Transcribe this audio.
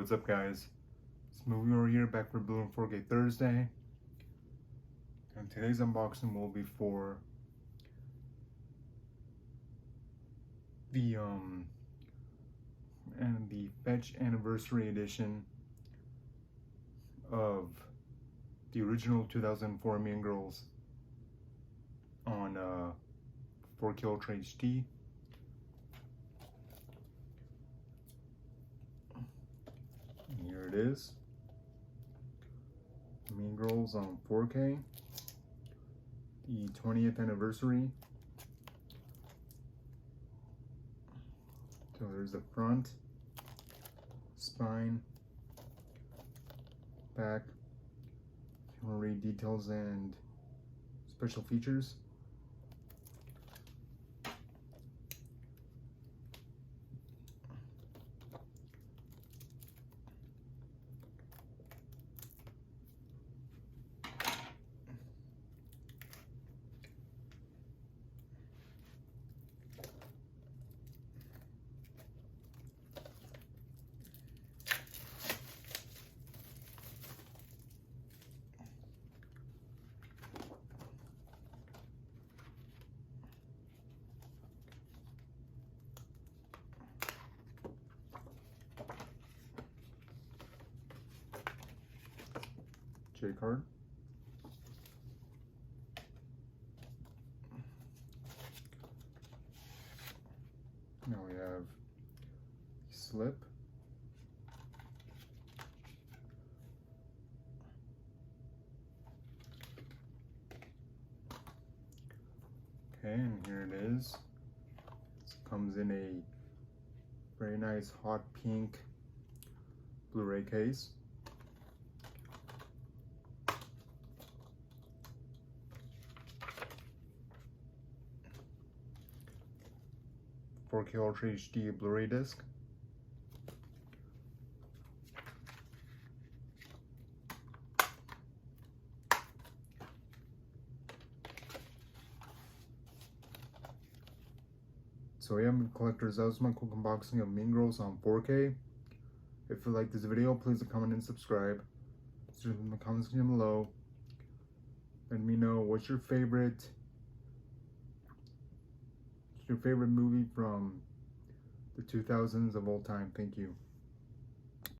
What's up, guys? It's Movie over here, back for Blu-ray 4K Thursday. And today's unboxing will be for the Fetch Anniversary Edition of the original 2004 Mean Girls on 4K Ultra HD. And here it is. Mean Girls on 4K. The 20th anniversary. So there's the front, spine, back. If you want to read details and special features. J-card. Now we have slip. Okay, and here it is. It comes in a very nice hot pink Blu-ray case. .4K Ultra HD Blu-ray disc. So yeah, collectors, that was my quick unboxing of Mean Girls on 4K. If you like this video, please comment and subscribe. Leave in the comments section below. Let me know what's your favorite movie from the 2000s of all time. Thank you.